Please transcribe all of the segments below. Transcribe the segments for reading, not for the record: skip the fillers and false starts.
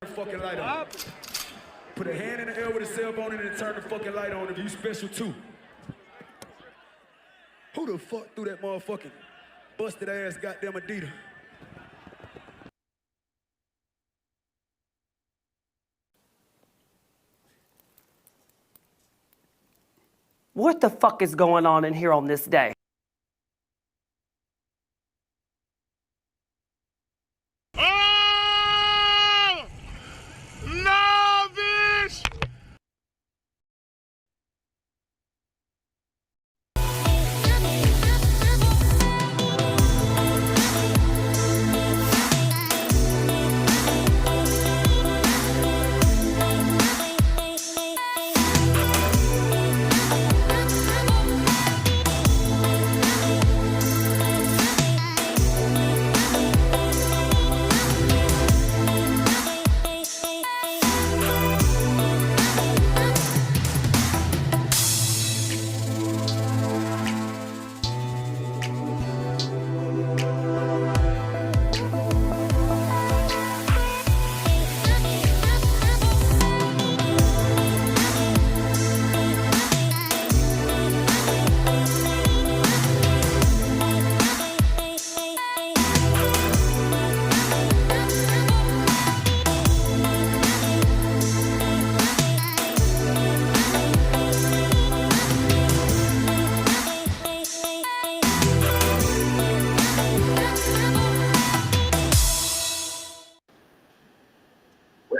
The fucking light on. Put a hand in the air with a cell phone and turn the fucking light on if you special too. Who the fuck threw that motherfucking busted ass goddamn Adidas? What the fuck is going on in here on this day? Oh! No, bitch!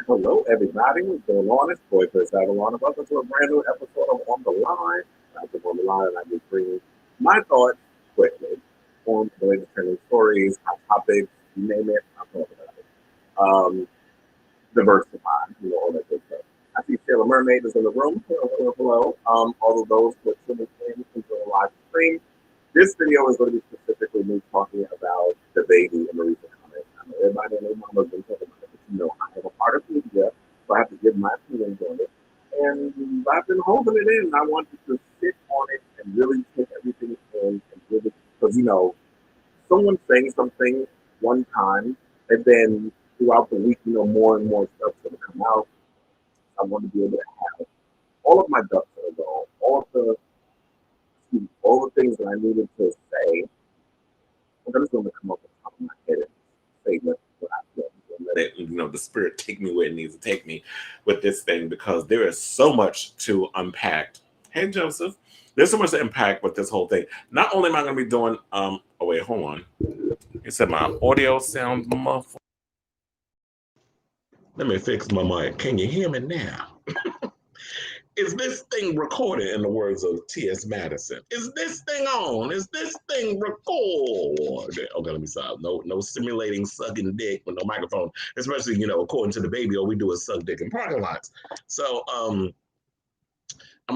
Hello, everybody. What's going on? It's Boy Chris Avalon. Welcome to a brand new episode of On the Line. I'm On the Line, and I just bring my thoughts quickly on the latest trending stories, hot topics, you name it. I'll talk about it. Diversify, all that good stuff. I see Sailor Mermaid is in the room. Hello. All of those who are tuning in into the live stream. This video is going to be specifically me talking about the baby and the recent comments. I know everybody and their mama's been talking about it, but I have a part of media, so I have to give my opinions on it. And I've been holding it in. I wanted to sit on it and really take everything in and really, because someone saying something one time, and then throughout the week, more and more stuff's going to come out. I want to be able to have all of my ducks in a row, all the things that I needed to say. I'm just going to come up with the top of my head and say what I feel. Let it, the spirit take me where it needs to take me with this thing, because there is so much to unpack. Hey, Joseph, there's so much to unpack with this whole thing. Not only am I going to be doing, oh wait, hold on. It said my audio sounds muffled. Let me fix my mic. Can you hear me now? Is this thing recorded, in the words of T.S. Madison? Is this thing on? Is this thing recorded? Okay, let me stop. No simulating sucking dick with no microphone, especially, according to the baby, all we do is suck dick in parking lots. So, I'm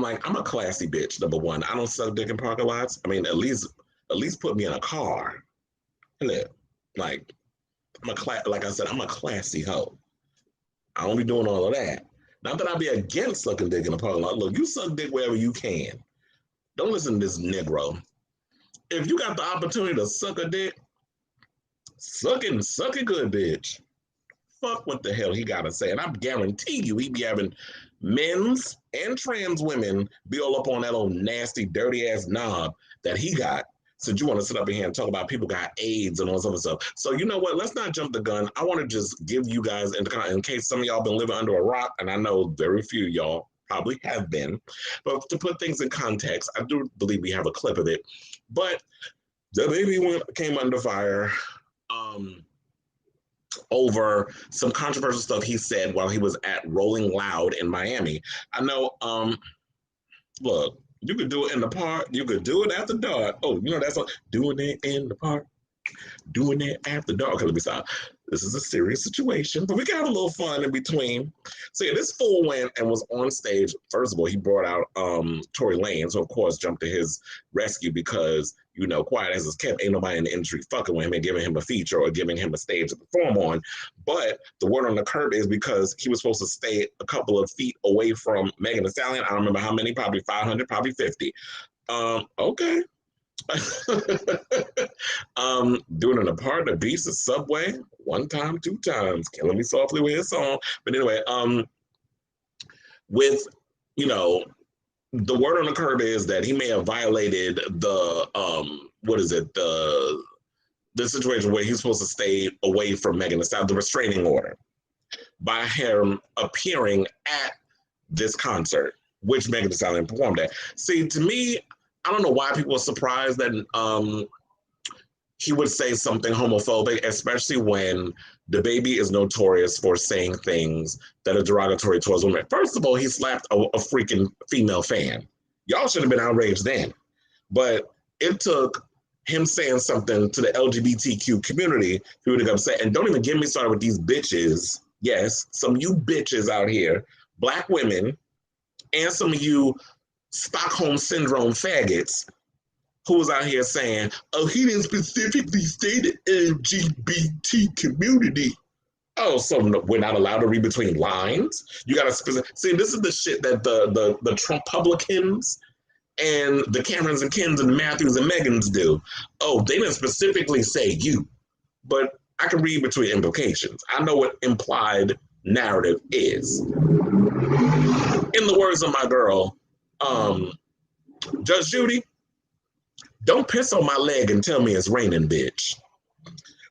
like, I'm a classy bitch, number one. I don't suck dick in parking lots. I mean, at least put me in a car. Like, like I said, I'm a classy hoe. I don't be doing all of that. Not that I be against sucking dick in a parking lot. Look, you suck dick wherever you can. Don't listen to this Negro. If you got the opportunity to suck a dick, suck it good, bitch. Fuck what the hell he got to say. And I guarantee you he be having men's and trans women be all up on that old nasty, dirty-ass knob that he got. Since you want to sit up in here and talk about people got AIDS and all this other stuff. So you know what? Let's not jump the gun. I want to just give you guys, in case some of y'all been living under a rock, and I know very few of y'all probably have been, but to put things in context, I do believe we have a clip of it. But the baby came under fire over some controversial stuff he said while he was at Rolling Loud in Miami. I know, look, you could do it in the park. You could do it after dark. Oh, that's like doing it in the park, doing it after dark. Okay, let me stop. This is a serious situation, but we got a little fun in between. So yeah, this fool went and was on stage. First of all, he brought out Tory Lanez, who of course jumped to his rescue because, quiet as it's kept, ain't nobody in the industry fucking with him and giving him a feature or giving him a stage to perform on. But the word on the curb is because he was supposed to stay a couple of feet away from Megan Thee Stallion. I don't remember how many, probably 500, probably 50. Okay. Doing an apartment beast of Subway, one time, two times, killing me softly with his song. But anyway, with you know, the word on the curb is that he may have violated the what is it, the situation where he's supposed to stay away from Megan Thee Stallion, the restraining order, by him appearing at this concert, which Megan Thee Stallion performed at. See, to me, I don't know why people are surprised that he would say something homophobic, especially when the baby is notorious for saying things that are derogatory towards women. First of all, he slapped a freaking female fan. Y'all should have been outraged then. But it took him saying something to the LGBTQ community for you to get upset. And don't even get me started with these bitches. Yes, some of you bitches out here, black women, and some of you Stockholm Syndrome faggots who was out here saying, oh, he didn't specifically say the LGBT community. Oh, so we're not allowed to read between lines? You got to see, this is the shit that the Trump-publicans and the Camerons and Kens and the Matthews and Megans do. Oh, they didn't specifically say you, but I can read between implications. I know what implied narrative is. In the words of my girl, Judge Judy, don't piss on my leg and tell me it's raining, bitch.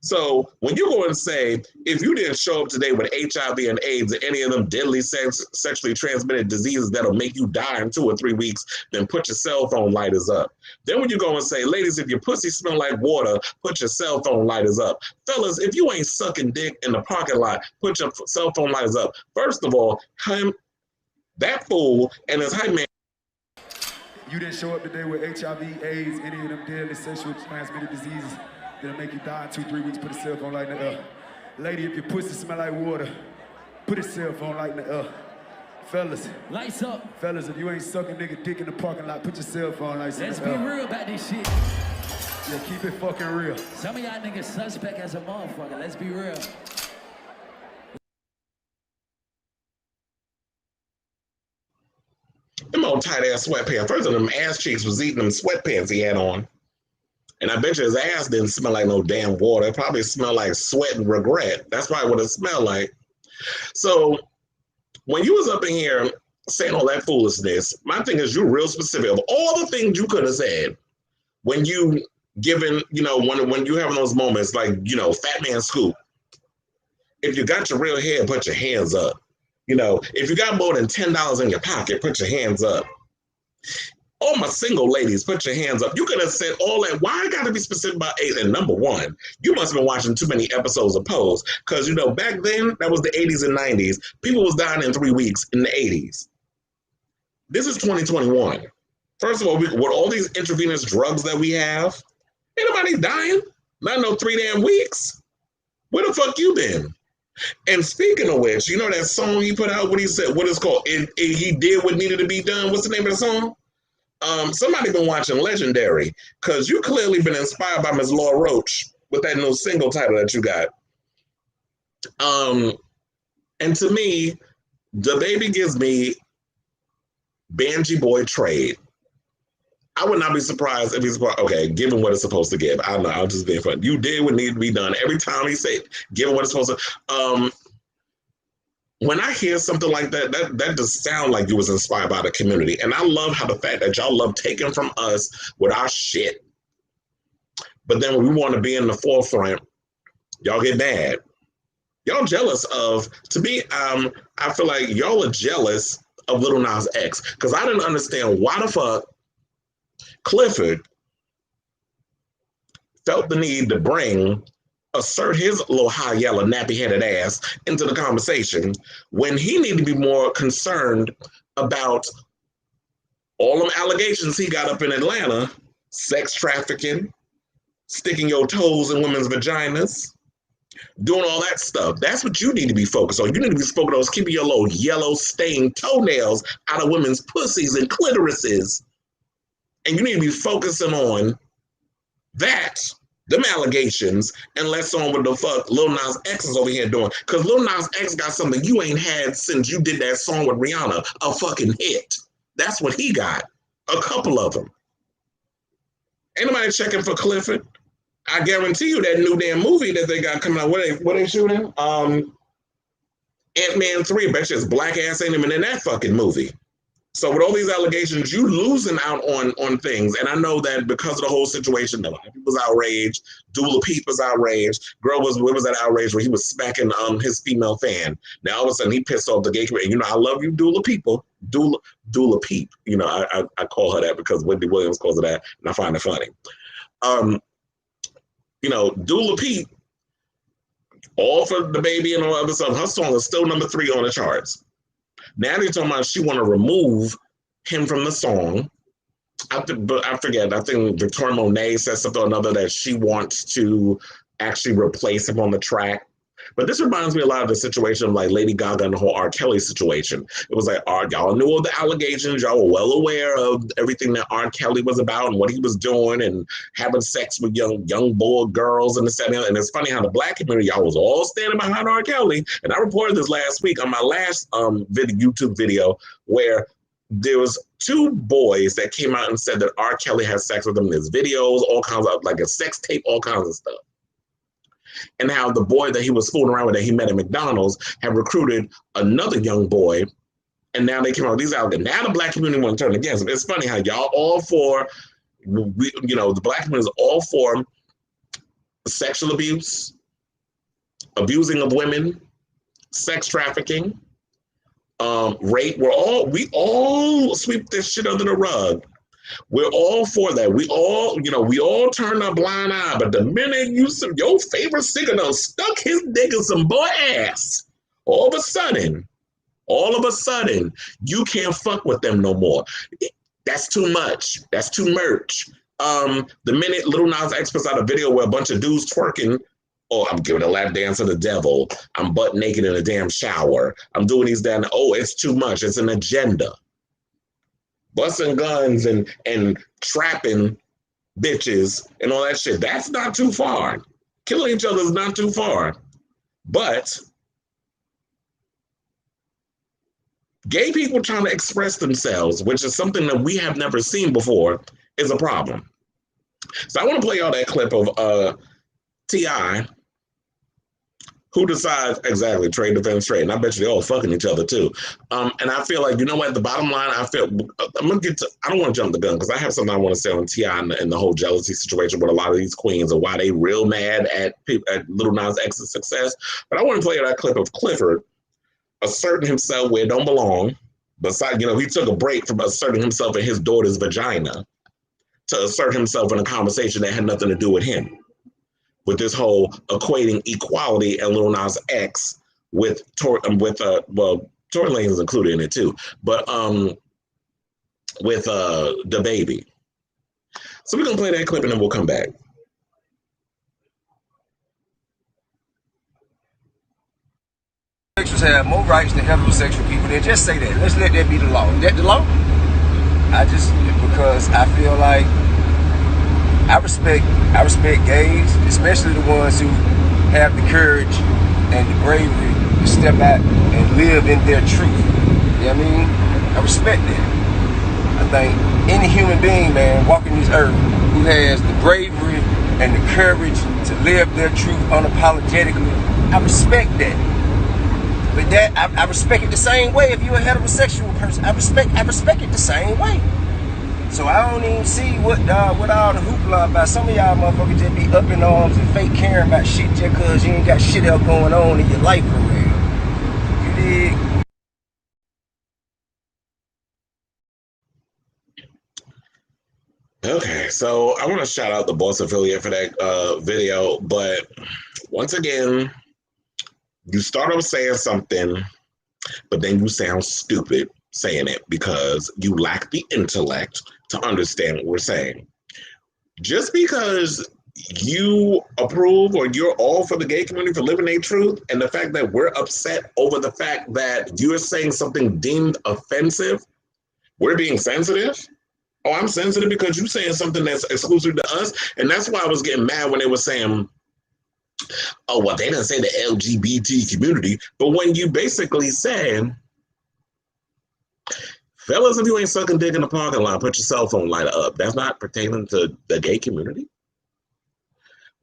So when you go and say, if you didn't show up today with HIV and AIDS and any of them deadly sexually transmitted diseases that'll make you die in 2 or 3 weeks, then put your cell phone lighters up. Then when you go and say, ladies, if your pussy smell like water, put your cell phone lighters up. Fellas, if you ain't sucking dick in the parking lot, put your cell phone lighters up. First of all, that fool and his hype man. You didn't show up today with HIV, AIDS, any of them deadly sexually transmitted diseases that'll make you die in 2, 3 weeks, put a cell phone light in the air. Lady, if your pussy smell like water, put a cell phone light in the air. Fellas. Lights up. Fellas, if you ain't sucking nigga dick in the parking lot, put your cell phone lights in the air. Let's be real about this shit. Yeah, keep it fucking real. Some of y'all niggas suspect as a motherfucker. Let's be real. Them old tight ass sweatpants. First of them ass cheeks was eating them sweatpants he had on. And I bet you his ass didn't smell like no damn water. It probably smelled like sweat and regret. That's probably what it smelled like. So when you was up in here saying all that foolishness, my thing is you're real specific. Of all the things you could have said when you given, when you having those moments like, Fat Man Scoop, if you got your real hair, put your hands up. If you got more than $10 in your pocket, put your hands up. All my single ladies, put your hands up. You could have said all that. Why I got to be specific about AIDS? And number one, you must have been watching too many episodes of Pose. Because, back then, that was the 80s and 90s. People was dying in 3 weeks in the 80s. This is 2021. First of all, with all these intravenous drugs that we have, ain't nobody dying. Not no 3 damn weeks. Where the fuck you been? And speaking of which, that song he put out, what he said, what it's called? He did what needed to be done. What's the name of the song? Somebody been watching Legendary, because you clearly been inspired by Ms. Laura Roach with that new single title that you got. And to me, the baby gives me Banji Boy trade. I would not be surprised if he's given what it's supposed to give. I don't know, I'll just be fun. You did what needed to be done. Every time he said, given what it's supposed to. When I hear something like that, that just sound like you was inspired by the community. And I love how the fact that y'all love taking from us with our shit. But then when we want to be in the forefront, y'all get mad. Y'all jealous of, to me, I feel like y'all are jealous of Lil Nas X. Because I didn't understand why the fuck Clifford felt the need to assert his little high yellow nappy-headed ass into the conversation when he needed to be more concerned about all them allegations he got up in Atlanta, sex trafficking, sticking your toes in women's vaginas, doing all that stuff. That's what you need to be focused on. You need to be focused on keeping your little yellow stained toenails out of women's pussies and clitorises. And you need to be focusing on that, them allegations, and less on what the fuck Lil Nas X is over here doing. Because Lil Nas X got something you ain't had since you did that song with Rihanna, a fucking hit. That's what he got. A couple of them. Ain't nobody checking for Clifford. I guarantee you that new damn movie that they got coming out. What they shooting? Ant-Man 3. I bet you his black ass ain't even in that fucking movie. So with all these allegations, you losing out on things. And I know that because of the whole situation, a lot of people's outraged. Dula Peep was outraged. Girl was that outrage where he was smacking his female fan. Now all of a sudden he pissed off the gay community. You know, I love you, Dula people. Dula Peep. You know, I call her that because Wendy Williams calls her that, and I find it funny. You know, Dula Peep, all for the baby and all other stuff. Her song is still number 3 on the charts. Now they're talking about she want to remove him from the song. But I forget. I think Victoria Monet said something or another that she wants to actually replace him on the track. But this reminds me a lot of the situation of like Lady Gaga and the whole R. Kelly situation. It was like, y'all knew all the allegations. Y'all were well aware of everything that R. Kelly was about and what he was doing and having sex with young boy girls and the setting. And it's funny how the black community, y'all was all standing behind R. Kelly. And I reported this last week on my last YouTube video where there was 2 boys that came out and said that R. Kelly had sex with them in his videos, all kinds of, like a sex tape, all kinds of stuff. And how the boy that he was fooling around with that he met at McDonald's had recruited another young boy, and now they came out with these out. Now the black community want to turn against him. It's funny how y'all all for, the black community is all for sexual abuse, abusing of women, sex trafficking, rape. We all sweep this shit under the rug. We're all for that. We all turn a blind eye. But the minute your favorite singer done stuck his dick in some boy ass, all of a sudden, you can't fuck with them no more. That's too much. That's too much. The minute Lil Nas X puts out a video where a bunch of dudes twerking, oh, I'm giving a lap dance to the devil. I'm butt naked in a damn shower. I'm doing these damn, it's too much. It's an agenda. Busting guns and trapping bitches and all that shit. That's not too far. Killing each other is not too far. But gay people trying to express themselves, which is something that we have never seen before, is a problem. So I want to play y'all that clip of T.I., who decides exactly trade, defense, trade. And I bet you they all fucking each other too. And I feel like, you know what, the bottom line, I don't want to jump the gun because I have something I want to say on T.I. and the whole jealousy situation with a lot of these queens and why they real mad at Lil Nas X's success. But I want to play that clip of Clifford asserting himself where it don't belong. Besides, he took a break from asserting himself in his daughter's vagina to assert himself in a conversation that had nothing to do with him. With this whole equating equality and Lil Nas X with Tory Lanez is included in it too, but with the baby. So we're gonna play that clip and then we'll come back. Homosexuals have more rights than heterosexual people. Then just say that. Let's let that be the law. Is that the law? Because I feel like I respect gays, especially the ones who have the courage and the bravery to step out and live in their truth. You know what I mean? I respect that. I think any human being, man, walking this earth who has the bravery and the courage to live their truth unapologetically, I respect that. But that I respect it the same way if you're a heterosexual person. I respect it the same way. So I don't even see what all the hoopla about. Some of y'all motherfuckers just be up in arms and fake caring about shit just cause you ain't got shit else going on in your life for real. You dig? Okay, so I want to shout out the Boss Affiliate for that video, but once again, you start off saying something, but then you sound stupid saying it because you lack the intellect to understand what we're saying. Just because you approve or you're all for the gay community for living their truth, and the fact that we're upset over the fact that you're saying something deemed offensive, we're being sensitive. Oh, I'm sensitive because you're saying something that's exclusive to us. And that's why I was getting mad when they were saying, oh, well, they didn't say the LGBT community. But when you basically said Fellas, if you ain't sucking dick in the parking lot, put your cell phone lighter up. That's not pertaining to the gay community.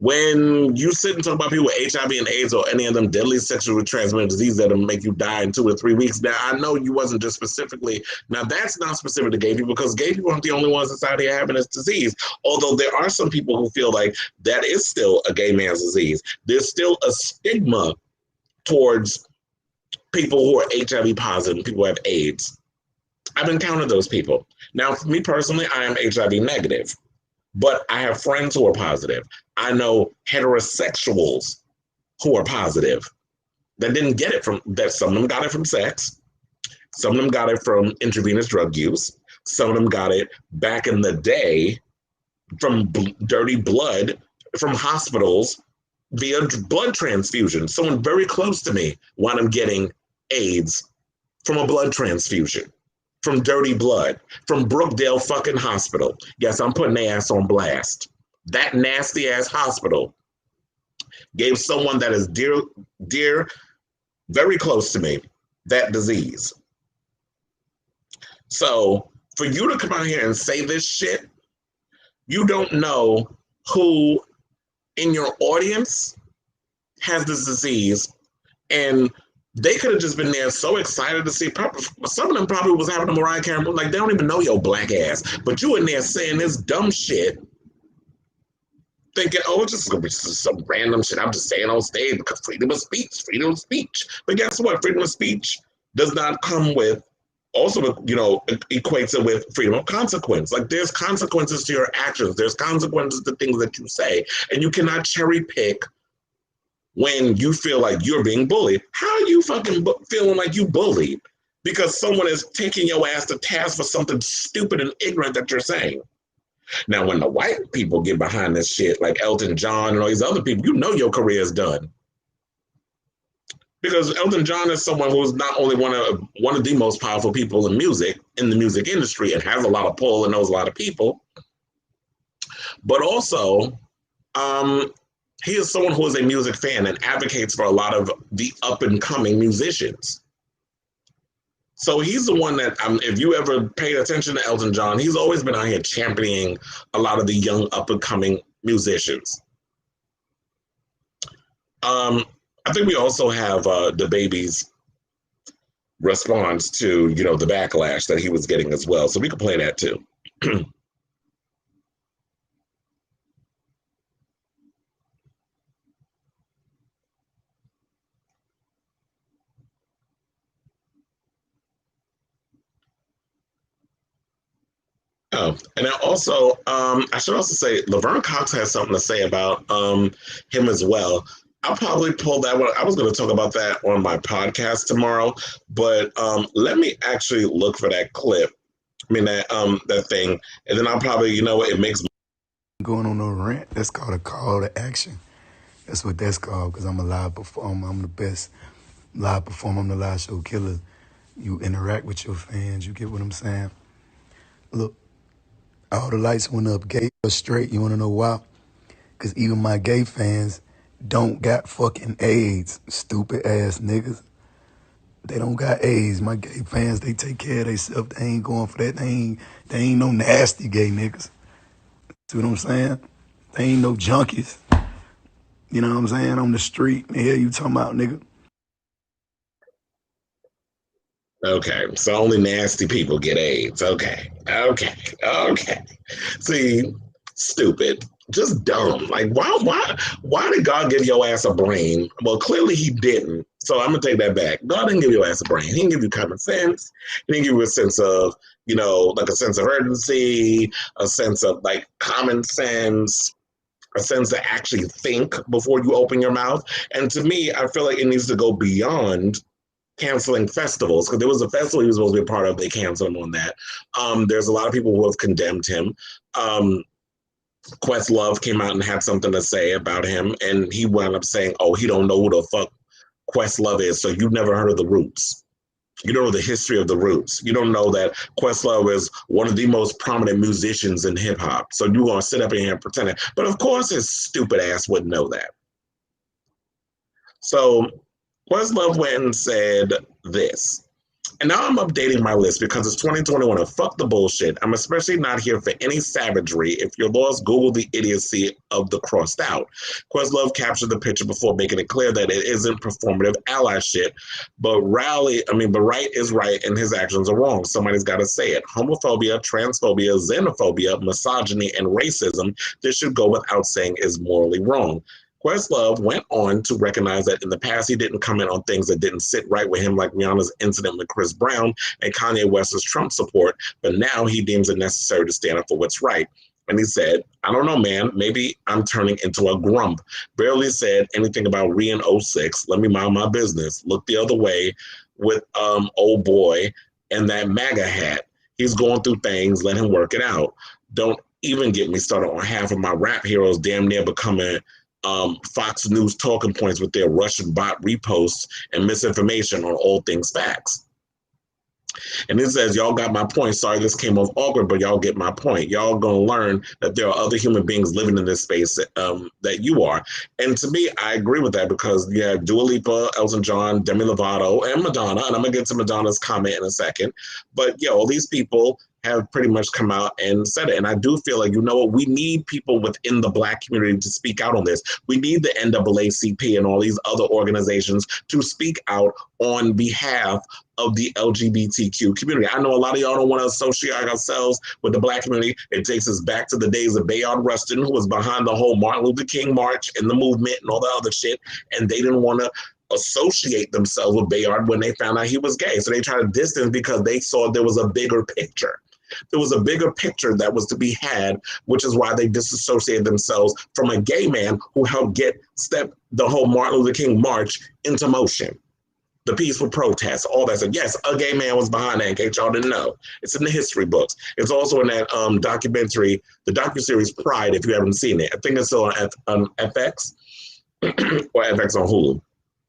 When you sit and talk about people with HIV and AIDS or any of them deadly sexually transmitted diseases that'll make you die in 2 or 3 weeks, now I know you wasn't just specifically, now that's not specific to gay people because gay people aren't the only ones inside here having this disease. Although there are some people who feel like that is still a gay man's disease. There's still a stigma towards people who are HIV positive and people who have AIDS. I've encountered those people. Now, for me personally, I am HIV negative, but I have friends who are positive. I know heterosexuals who are positive that didn't get it from, that some of them got it from sex. Some of them got it from intravenous drug use. Some of them got it back in the day from dirty blood from hospitals via blood transfusion. Someone very close to me wound up getting AIDS from a blood transfusion, from dirty blood, from Brookdale fucking hospital. Yes, I'm putting their ass on blast. That nasty ass hospital gave someone that is dear, very close to me, that disease. So for you to come out here and say this shit, you don't know who in your audience has this disease, and they could have just been there so excited to see. Some of them probably was having a Mariah Carey, like they don't even know your black ass, but you in there saying this dumb shit, thinking, oh, it's just gonna be some random shit I'm just saying on stage because freedom of speech, freedom of speech. But guess what? Freedom of speech does not come with, also, you know, equates it with freedom of consequence. Like there's consequences to your actions. There's consequences to things that you say, and you cannot cherry pick when you feel like you're being bullied. How are you fucking feeling like you bullied because someone is taking your ass to task for something stupid and ignorant that you're saying? Now, when the white people get behind this shit, like Elton John and all these other people, you know your career is done. Because Elton John is someone who's not only one of the most powerful people in music, in the music industry, and has a lot of pull and knows a lot of people, but also he is someone who is a music fan and advocates for a lot of the up-and-coming musicians. So he's the one that, if you ever paid attention to Elton John, he's always been out here championing a lot of the young up-and-coming musicians. I think we also have the baby's response to, you know, the backlash that he was getting as well. So we could play that too. Oh, and I should also say Laverne Cox has something to say about him as well. I'll probably pull that one. I was going to talk about that on my podcast tomorrow, but let me actually look for that clip. I mean that thing, and then I'll probably, you know what, it makes going on a rant. That's called a call to action. That's what that's called, because I'm a live performer. I'm the best live performer. I'm the live show killer. You interact with your fans. You get what I'm saying? Look, all the lights went up, gay or straight. You want to know why? Because even my gay fans don't got fucking AIDS, stupid ass niggas. They don't got AIDS. My gay fans, they take care of themselves. They ain't going for that. They ain't no nasty gay niggas. See what I'm saying? They ain't no junkies. You know what I'm saying? On the street. The hell you talking about, nigga? Okay, so only nasty people get AIDS. Okay. See, stupid, just dumb. Like, why did God give your ass a brain? Well, clearly he didn't. So I'm gonna take that back. God didn't give your ass a brain. He didn't give you common sense. He didn't give you a sense of, you know, like a sense of urgency, a sense of like common sense, a sense to actually think before you open your mouth. And to me, I feel like it needs to go beyond canceling festivals, because there was a festival he was supposed to be a part of. They canceled him on that. There's a lot of people who have condemned him. Questlove came out and had something to say about him, and he wound up saying, oh, he don't know who the fuck Questlove is, so you've never heard of the Roots. You don't know the history of the Roots. You don't know that Questlove is one of the most prominent musicians in hip hop. So you're gonna sit up in here and pretend it. But of course his stupid ass wouldn't know that. So Questlove went and said this. And now I'm updating my list because it's 2021 and fuck the bullshit. I'm especially not here for any savagery. If you're lost, Google the idiocy of the crossed out. Questlove captured the picture before making it clear that it isn't performative ally shit, but right is right and his actions are wrong. Somebody's got to say it. Homophobia, transphobia, xenophobia, misogyny, and racism, this should go without saying, is morally wrong. Questlove went on to recognize that in the past he didn't comment on things that didn't sit right with him, like Rihanna's incident with Chris Brown and Kanye West's Trump support, but now he deems it necessary to stand up for what's right. And he said, I don't know, man, maybe I'm turning into a grump. Barely said anything about Re in 06. Let me mind my business. Look the other way with old boy and that MAGA hat. He's going through things, let him work it out. Don't even get me started on half of my rap heroes damn near becoming Fox News talking points with their Russian bot reposts and misinformation on all things facts. And it says, y'all got my point. Sorry this came off awkward, but y'all get my point. Y'all gonna learn that there are other human beings living in this space that you are. And to me, I agree with that because you have Dua Lipa, Elton John, Demi Lovato, and Madonna. And I'm gonna get to Madonna's comment in a second. But all these people have pretty much come out and said it. And I do feel like, we need people within the Black community to speak out on this. We need the NAACP and all these other organizations to speak out on behalf of the LGBTQ community. I know a lot of y'all don't want to associate ourselves with the Black community. It takes us back to the days of Bayard Rustin, who was behind the whole Martin Luther King March and the movement and all the other shit. And they didn't want to associate themselves with Bayard when they found out he was gay. So they tried to distance because they saw there was a bigger picture. There was a bigger picture that was to be had, which is why they disassociated themselves from a gay man who helped step the whole Martin Luther King March into motion. The peaceful protests, all that stuff. Yes, a gay man was behind that, in case y'all didn't know. It's in the history books. It's also in that documentary, the docuseries Pride, if you haven't seen it. I think it's still on FX or FX on Hulu,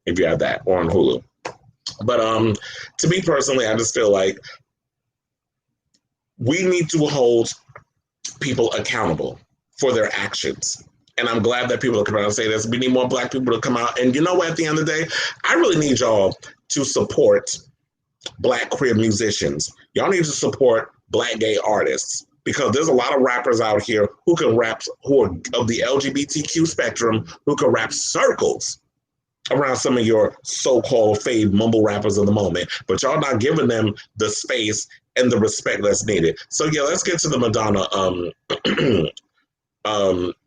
if you have that, or on Hulu. But to me personally, I just feel like we need to hold people accountable for their actions. And I'm glad that people are coming out and say this. We need more Black people to come out. And you know what, at the end of the day, I really need y'all to support Black queer musicians. Y'all need to support Black gay artists because there's a lot of rappers out here who can rap, who are of the LGBTQ spectrum, who can rap circles around some of your so-called fave mumble rappers of the moment. But y'all not giving them the space and the respect that's needed. So let's get to the Madonna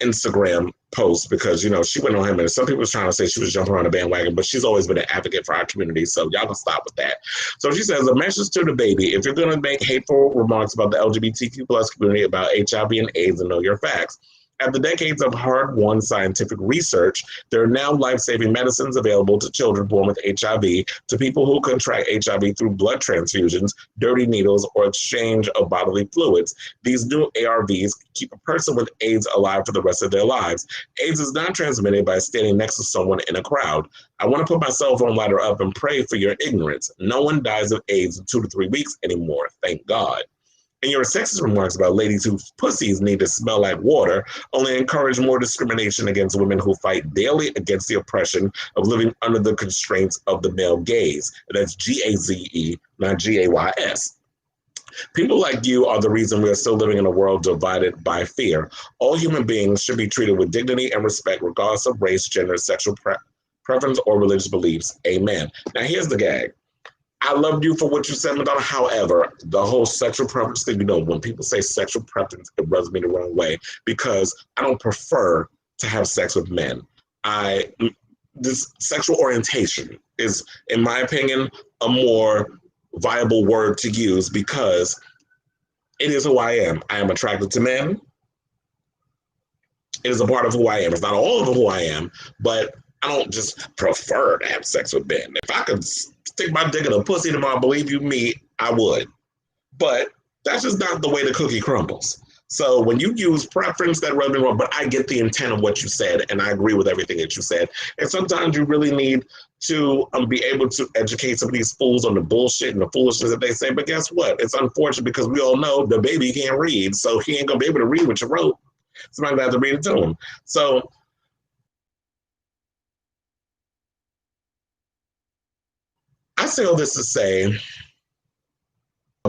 Instagram post because she went on him and some people was trying to say she was jumping around the bandwagon, but she's always been an advocate for our community, so y'all can stop with that. So she says, a message to the baby: if you're going to make hateful remarks about the LGBTQ plus community, about HIV and AIDS, and know your facts. After decades of hard-won scientific research, there are now life-saving medicines available to children born with HIV, to people who contract HIV through blood transfusions, dirty needles, or exchange of bodily fluids. These new ARVs keep a person with AIDS alive for the rest of their lives. AIDS is not transmitted by standing next to someone in a crowd. I want to put my cell phone lighter up and pray for your ignorance. No one dies of AIDS in 2 to 3 weeks anymore, thank God. And your sexist remarks about ladies whose pussies need to smell like water only encourage more discrimination against women who fight daily against the oppression of living under the constraints of the male gaze. That's Gaze, not Gays. People like you are the reason we are still living in a world divided by fear. All human beings should be treated with dignity and respect, regardless of race, gender, sexual preference, or religious beliefs. Amen. Now here's the gag. I loved you for what you said, Madonna. However, the whole sexual preference thing, when people say sexual preference, it rubs me the wrong way because I don't prefer to have sex with men. This sexual orientation is, in my opinion, a more viable word to use because it is who I am. I am attracted to men. It is a part of who I am. It's not all of who I am, but I don't just prefer to have sex with men. If I could stick my dick in a pussy tomorrow, believe you me, I would. But that's just not the way the cookie crumbles. So when you use preference, that rubs me wrong, but I get the intent of what you said, and I agree with everything that you said. And sometimes you really need to be able to educate some of these fools on the bullshit and the foolishness that they say. But guess what? It's unfortunate because we all know the baby can't read, so he ain't going to be able to read what you wrote. Somebody has to read it to him. So I say all this to say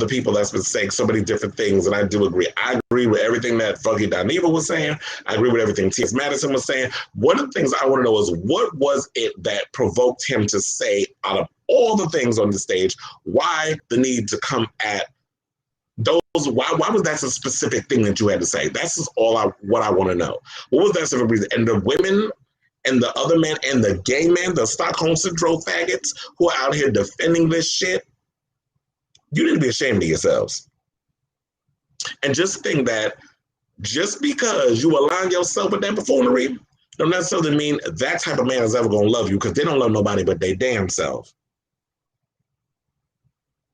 the people that's been saying so many different things, and I do agree. I agree with everything that Funky Dineva was saying. I agree with everything T.S. Madison was saying. One of the things I want to know is what was it that provoked him to say, out of all the things on the stage, why the need to come at those? Why was that a specific thing that you had to say? That's just what I want to know. What was that specific reason? And the women and the other men and the gay men, the Stockholm Syndrome faggots who are out here defending this shit, you need to be ashamed of yourselves. And just think that just because you align yourself with that buffoonery, don't necessarily mean that type of man is ever going to love you, because they don't love nobody but their damn self.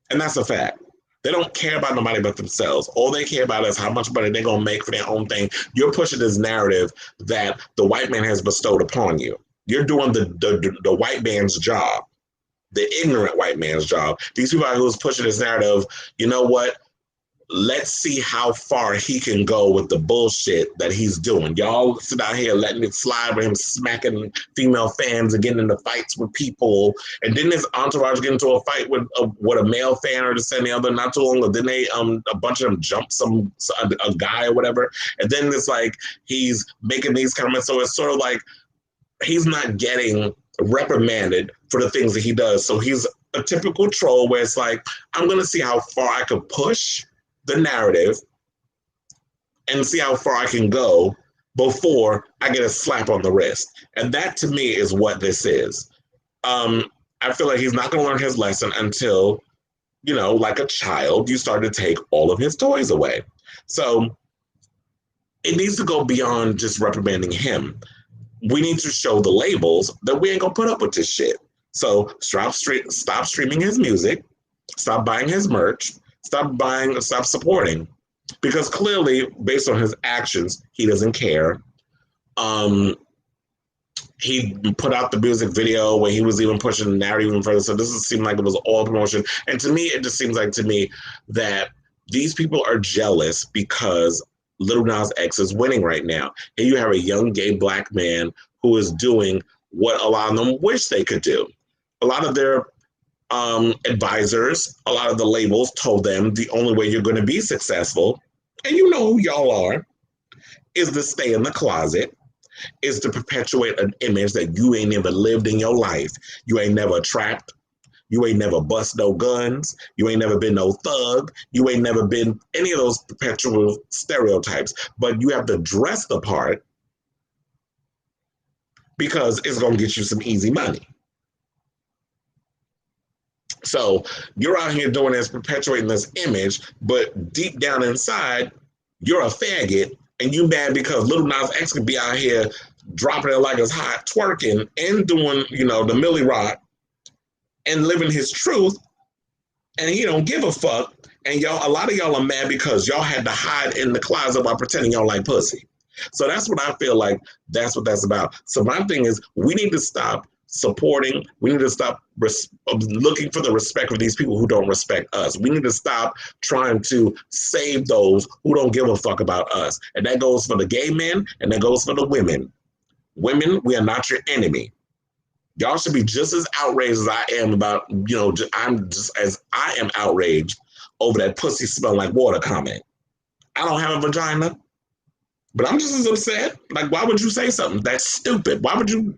And that's a fact. They don't care about nobody but themselves. All they care about is how much money they're going to make for their own thing. You're pushing this narrative that the white man has bestowed upon you. You're doing the white man's job. The ignorant white man's job. These people who's pushing this narrative, you know what? Let's see how far he can go with the bullshit that he's doing. Y'all sit out here letting it slide with him smacking female fans and getting into fights with people. And didn't his entourage get into a fight with a male fan or this and the other not too long ago? Then they a bunch of them jumped a guy or whatever. And then it's like he's making these comments. So it's sort of like he's not getting reprimanded for the things that he does. So he's a typical troll where it's like, I'm going to see how far I can push the narrative and see how far I can go before I get a slap on the wrist. And that to me is what this is. I feel like he's not going to learn his lesson until, you know, like a child, you start to take all of his toys away. So it needs to go beyond just reprimanding him. We need to show the labels that we ain't gonna put up with this shit. So stop streaming his music, stop buying his merch, stop supporting, because clearly, based on his actions, he doesn't care. He put out the music video where he was even pushing the narrative even further. So this seemed like it was all promotion. And to me, it just seems like to me that these people are jealous because Lil Nas X is winning right now. And you have a young gay black man who is doing what a lot of them wish they could do. A lot of their advisors, a lot of the labels told them the only way you're going to be successful, and you know who y'all are, is to stay in the closet, is to perpetuate an image that you ain't never lived in your life. You ain't never trapped. You ain't never bust no guns. You ain't never been no thug. You ain't never been any of those perpetual stereotypes. But you have to dress the part because it's going to get you some easy money. So you're out here doing this, perpetuating this image, but deep down inside, you're a faggot, and you mad because Lil Nas X could be out here dropping it like it's hot, twerking, and doing, you know, the Millie Rock, and living his truth, and he don't give a fuck. And y'all, a lot of y'all are mad because y'all had to hide in the closet while pretending y'all like pussy. So that's what I feel like that's what that's about. So my thing is, we need to stop supporting. We need to stop looking for the respect of these people who don't respect us. We need to stop trying to save those who don't give a fuck about us. And that goes for the gay men, and that goes for the women. Women, we are not your enemy. Y'all should be just as outraged as I am about, you know, I'm just as I am outraged over that pussy smell like water comment. I don't have a vagina, but I'm just as upset. Like, why would you say something that's stupid? Why would you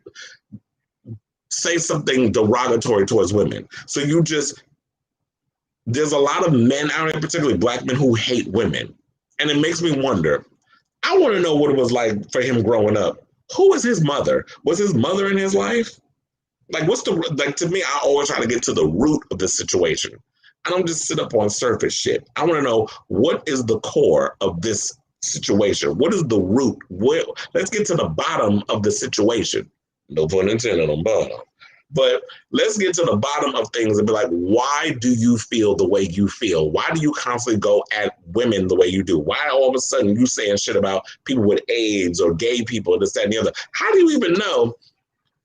say something derogatory towards women? So there's a lot of men out here, particularly black men, who hate women. And it makes me wonder, I want to know what it was like for him growing up. Who was his mother? Was his mother in his life? Like, to me, I always try to get to the root of the situation. I don't just sit up on surface shit. I want to know, what is the core of this situation? What is the root? Let's get to the bottom of the situation. No pun intended on bottom. But let's get to the bottom of things and be like, why do you feel the way you feel? Why do you constantly go at women the way you do? Why all of a sudden you saying shit about people with AIDS or gay people, this, that, and the other? How do you even know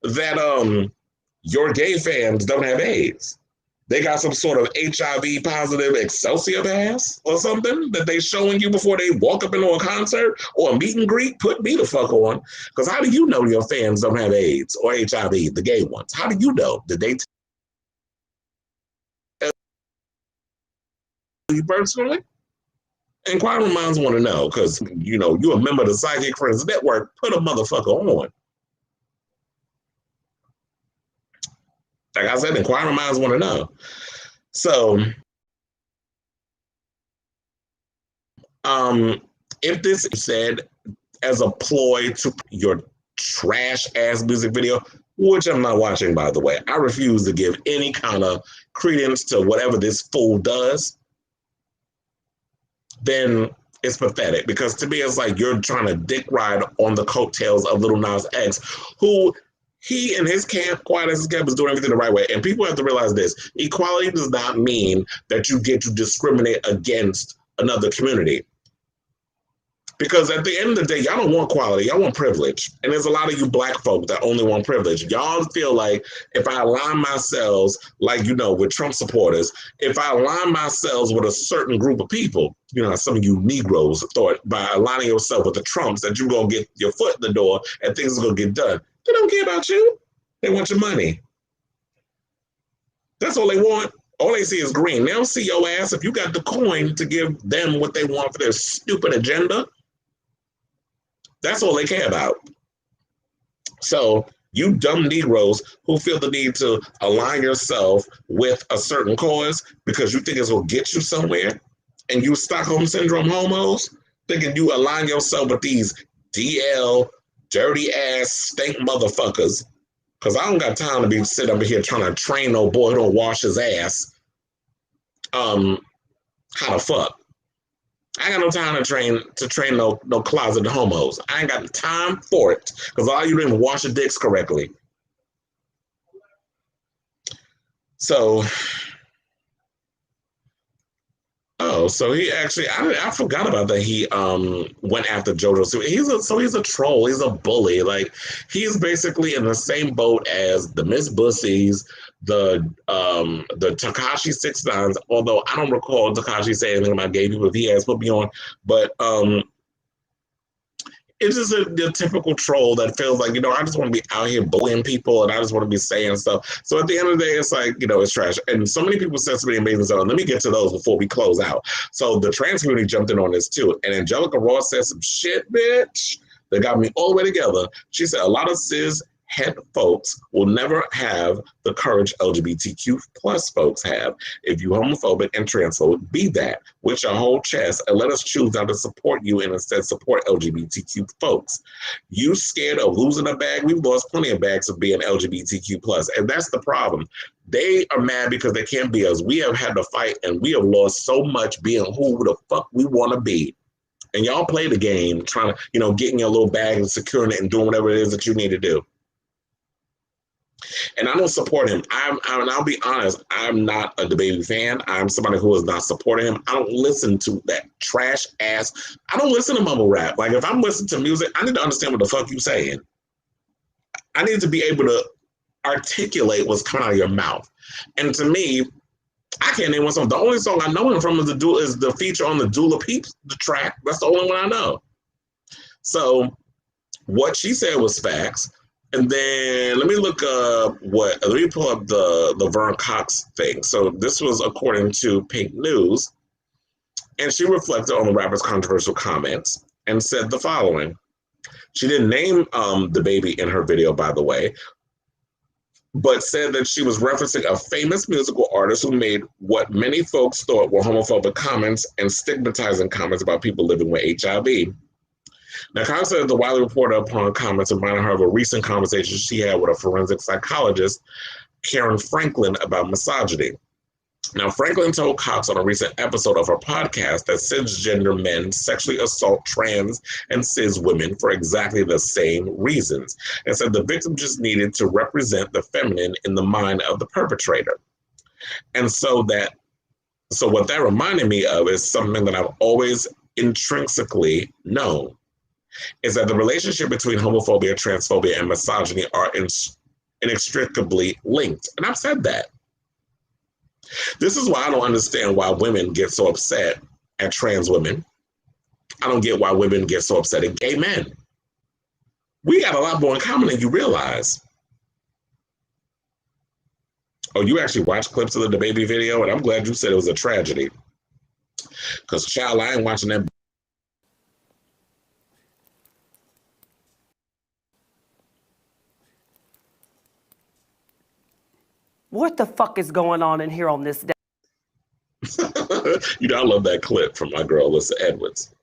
that your gay fans don't have AIDS? They got some sort of HIV positive Excelsior pass or something that they showing you before they walk up into a concert or a meet and greet? Put me the fuck on. Because how do you know your fans don't have AIDS or HIV, the gay ones? How do you know? Did they you personally? Inquiring minds want to know because, you know, you're a member of the Psychic Friends Network. Put a motherfucker on. Like I said, inquiring minds want to know. So, if this is said as a ploy to your trash ass music video, which I'm not watching, by the way, I refuse to give any kind of credence to whatever this fool does, then it's pathetic. Because to me, it's like you're trying to dick ride on the coattails of Lil Nas X, who he and his camp, quiet as his camp, is doing everything the right way. And people have to realize this. Equality does not mean that you get to discriminate against another community. Because at the end of the day, y'all don't want quality, y'all want privilege. And there's a lot of you black folk that only want privilege. Y'all feel like if I align myself, like, you know, with Trump supporters, if I align myself with a certain group of people, you know, some of you Negroes thought by aligning yourself with the Trumps that you're going to get your foot in the door and things are going to get done. They don't care about you. They want your money. That's all they want. All they see is green. They don't see your ass if you got the coin to give them what they want for their stupid agenda. That's all they care about. So you dumb Negroes who feel the need to align yourself with a certain cause because you think it's going to get you somewhere, and you Stockholm Syndrome homos thinking you align yourself with these DL, dirty ass, stink motherfuckers, because I don't got time to be sitting over here trying to train no boy who don't wash his ass how to fuck. I ain't got no time to train no closet homos. I ain't got the time for it because all you didn't even wash your dicks correctly. So, so he actually, I forgot about that. He went after JoJo. So he's a troll. He's a bully. Like, he's basically in the same boat as the Miss Bussies, the Tekashi 6ix9ine, although I don't recall Tekashi saying anything about gay people if he has put me on, but it's just a typical troll that feels like, you know, I just want to be out here bullying people and I just want to be saying stuff. So at the end of the day, it's like, you know, it's trash. And so many people said so many amazing stuff. Let me get to those before we close out. So the trans community jumped in on this too. And Angelica Ross said some shit, bitch, that got me all the way together. She said a lot of cis het folks will never have the courage LGBTQ plus folks have. If you homophobic and transphobic, be that with your whole chest and let us choose not to support you and instead support LGBTQ folks. You scared of losing a bag? We've lost plenty of bags of being LGBTQ plus, and that's the problem. They are mad because they can't be us. We have had to fight and we have lost so much being who the fuck we want to be. And y'all play the game trying to, you know, getting your little bag and securing it and doing whatever it is that you need to do. And I don't support him. I'll be honest, I'm not a DaBaby fan. I'm somebody who is not supporting him. I don't listen to that trash ass. I don't listen to mumble rap. Like, if I'm listening to music, I need to understand what the fuck you're saying. I need to be able to articulate what's coming out of your mouth. And to me, I can't name one song. The only song I know him from is the feature on the Dula Peeps, the track. That's the only one I know. So what she said was facts. And then let me pull up the Vern Cox thing. So this was according to Pink News, and she reflected on the rapper's controversial comments and said the following. She didn't name DaBaby in her video, by the way, but said that she was referencing a famous musical artist who made what many folks thought were homophobic comments and stigmatizing comments about people living with HIV. Now, Cox said the Wiley reported upon comments reminded her of a recent conversation she had with a forensic psychologist, Karen Franklin, about misogyny. Now, Franklin told Cox on a recent episode of her podcast that cisgender men sexually assault trans and cis women for exactly the same reasons, and said the victim just needed to represent the feminine in the mind of the perpetrator. And so what that reminded me of is something that I've always intrinsically known, is that the relationship between homophobia, transphobia, and misogyny are inextricably linked. And I've said that. This is why I don't understand why women get so upset at trans women. I don't get why women get so upset at gay men. We got a lot more in common than you realize. Oh, you actually watched clips of the DaBaby video, and I'm glad you said it was a tragedy. Because, child, I ain't watching that. What the fuck is going on in here on this day? You know, I love that clip from my girl, Alyssa Edwards.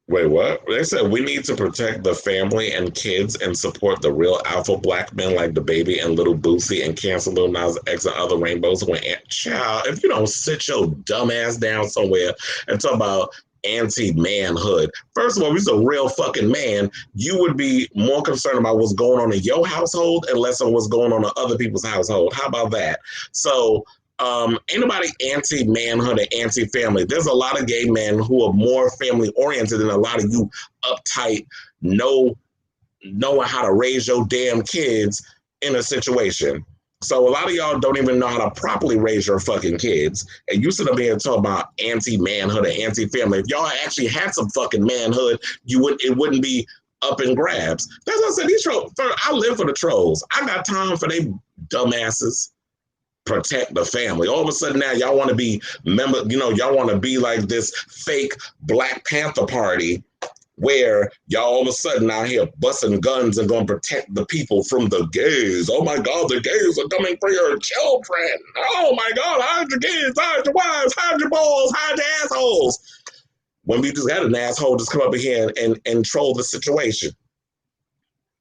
Wait, what? They said we need to protect the family and kids and support the real alpha black men like the baby and little Boosie and cancel Lil Nas X and other rainbows. When child, if you don't sit your dumb ass down somewhere and talk about anti-manhood, first of all, if you're a real fucking man, you would be more concerned about what's going on in your household and less on what's going on in other people's household. How about that? So ain't nobody anti-manhood and anti-family. There's a lot of gay men who are more family-oriented than a lot of you uptight, knowing how to raise your damn kids in a situation. So a lot of y'all don't even know how to properly raise your fucking kids. And you sit up here and talk about anti-manhood and anti-family. If y'all actually had some fucking manhood, it wouldn't be up in grabs. That's what I said. These trolls, I live for the trolls. I got time for they dumbasses. Protect the family. All of a sudden now y'all want to be y'all want to be like this fake Black Panther party where y'all all of a sudden out here busting guns and going to protect the people from the gays. Oh my God, the gays are coming for your children. Oh my God, hide your kids, hide your wives, hide your balls, hide your assholes. When we just had an asshole just come up here and troll the situation.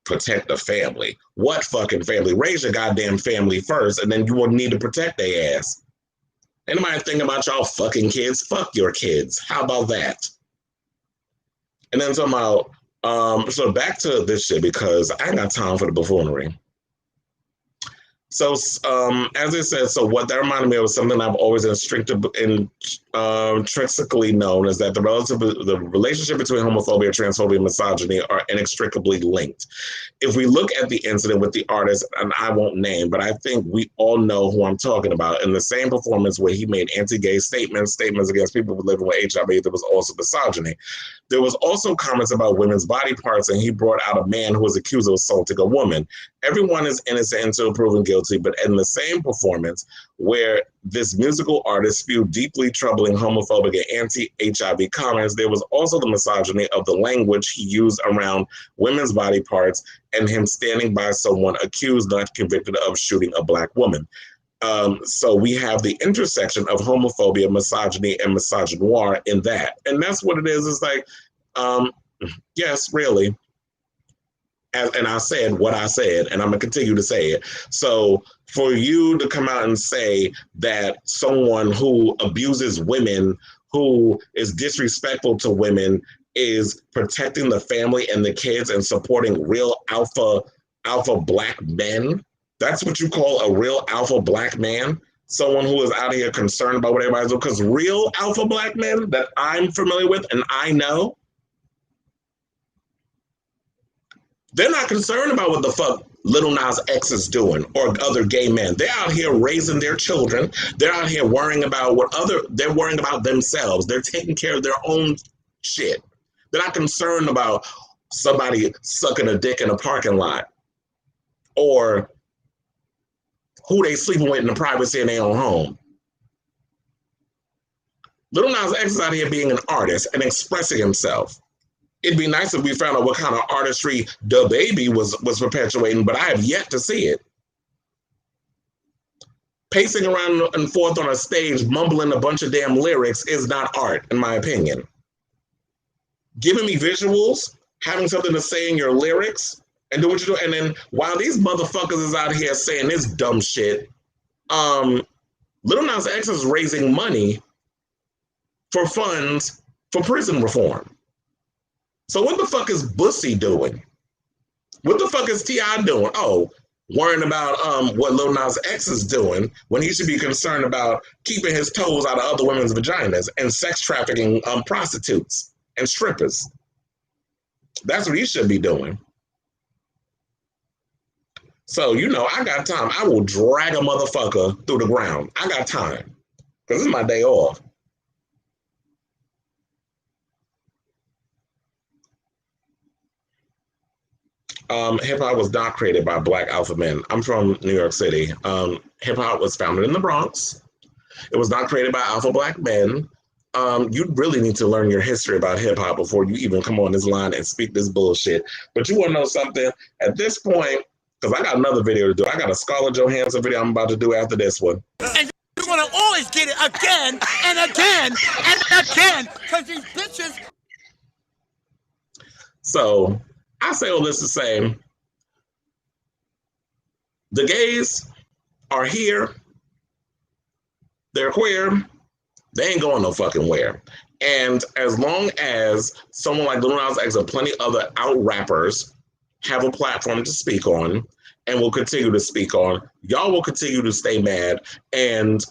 Protect the family. What fucking family? Raise your goddamn family first, and then you will need to protect their ass. Anybody think about y'all fucking kids? Fuck your kids. How about that? And then talking about, so back to this shit because I ain't got time for the buffoonery. So, as I said, so what that reminded me of was something I've always intrinsically known is that the relationship between homophobia, transphobia, and misogyny are inextricably linked. If we look at the incident with the artist, and I won't name, but I think we all know who I'm talking about. In the same performance where he made anti-gay statements against people living with HIV, there was also misogyny. There was also comments about women's body parts, and he brought out a man who was accused of assaulting a woman. Everyone is innocent until proven guilty, but in the same performance where this musical artist spewed deeply troubling homophobic and anti-HIV comments, there was also the misogyny of the language he used around women's body parts and him standing by someone accused, not convicted of shooting a Black woman. So we have the intersection of homophobia, misogyny, and misogynoir in that. And that's what it is. It's like, yes, really. And I said what I said, and I'm going to continue to say it. So for you to come out and say that someone who abuses women, who is disrespectful to women, is protecting the family and the kids and supporting real alpha Black men, that's what you call a real alpha Black man? Someone who is out here concerned about what everybody's doing? Because real alpha Black men that I'm familiar with and I know, they're not concerned about what the fuck Lil Nas X is doing or other gay men. They're out here raising their children. They're out here worrying about they're worrying about themselves. They're taking care of their own shit. They're not concerned about somebody sucking a dick in a parking lot or who they sleeping with in the privacy of their own home. Lil Nas X is out here being an artist and expressing himself. It'd be nice if we found out what kind of artistry the baby was perpetuating, but I have yet to see it. Pacing around and forth on a stage, mumbling a bunch of damn lyrics is not art, in my opinion. Giving me visuals, having something to say in your lyrics, and do what you do. And then while these motherfuckers is out here saying this dumb shit, Lil Nas X is raising money for funds for prison reform. So what the fuck is Bussy doing? What the fuck is T.I. doing? Oh, worrying about what Lil Nas X is doing when he should be concerned about keeping his toes out of other women's vaginas and sex trafficking prostitutes and strippers. That's what he should be doing. So, I got time. I will drag a motherfucker through the ground. I got time. Because this is my day off. Hip hop was not created by black alpha men. I'm from New York City. Hip hop was founded in the Bronx. It was not created by alpha black men. You really need to learn your history about hip hop before you even come on this line and speak this bullshit. But you want to know something? At this point, because I got another video to do. I got a Scarlett Johansson video I'm about to do after this one. And you're gonna always get it again and again and again, because these bitches. So I say all this to say, the gays are here. They're queer. They ain't going no fucking where. And as long as someone like Lil Nas X and plenty other out rappers have a platform to speak on and will continue to speak on, y'all will continue to stay mad. And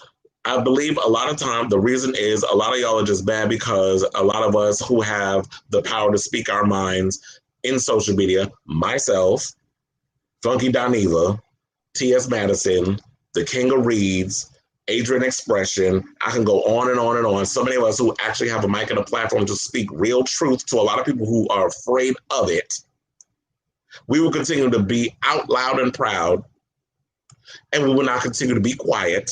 I believe a lot of time the reason is a lot of y'all are just mad because a lot of us who have the power to speak our minds in social media, myself, Funky Dineva, T.S. Madison, the King of Reeds, Adrian Expression, I can go on and on and on. So many of us who actually have a mic and a platform to speak real truth to a lot of people who are afraid of it. We will continue to be out loud and proud, and we will not continue to be quiet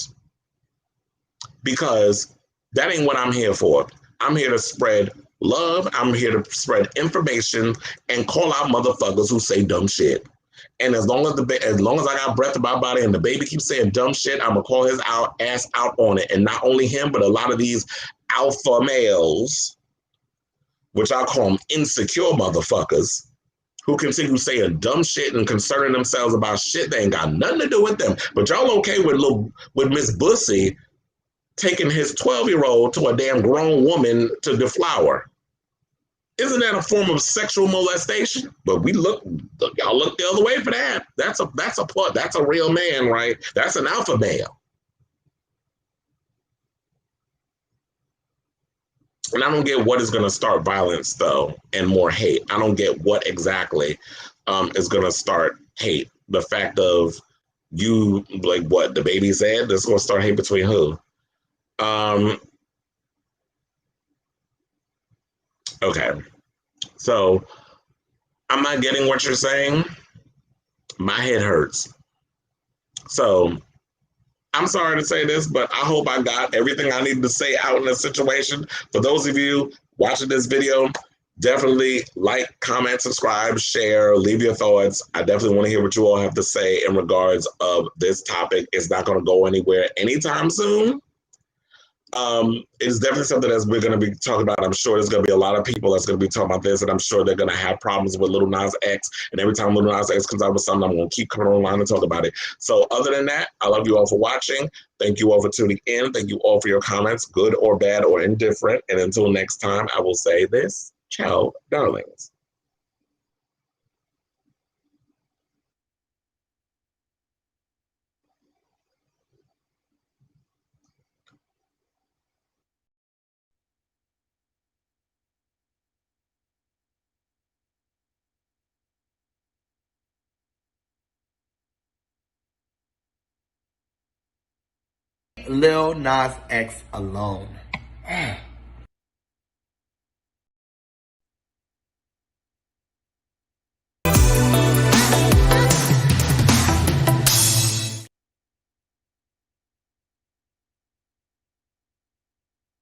because that ain't what I'm here for. I'm here to spread love. I'm here to spread information and call out motherfuckers who say dumb shit. And as long as I got breath in my body and the baby keeps saying dumb shit, I'm gonna call his ass out on it. And not only him, but a lot of these alpha males, which I call them insecure motherfuckers, who continue saying dumb shit and concerning themselves about shit that ain't got nothing to do with them. But y'all okay with Miss Bussy taking his 12-year-old to a damn grown woman to deflower? Isn't that a form of sexual molestation? But y'all look the other way for that. That's a real man, right? That's an alpha male. And I don't get what is going to start violence, though, and more hate. I don't get what exactly is going to start hate. The fact of you, like what the baby said, that's going to start hate between who? Okay. So I'm not getting what you're saying. My head hurts. So I'm sorry to say this, but I hope I got everything I needed to say out in this situation. For those of you watching this video, definitely like, comment, subscribe, share, leave your thoughts. I definitely want to hear what you all have to say in regards of this topic. It's not going to go anywhere anytime soon. It's definitely something that we're going to be talking about. I'm sure there's going to be a lot of people that's going to be talking about this, and I'm sure they're going to have problems with Lil Nas X. And every time Lil Nas X comes out with something, I'm going to keep coming online and talk about it. So other than that, I love you all for watching. Thank you all for tuning in. Thank you all for your comments, good or bad or indifferent. And until next time, I will say this. Ciao, darlings. Lil Nas X alone.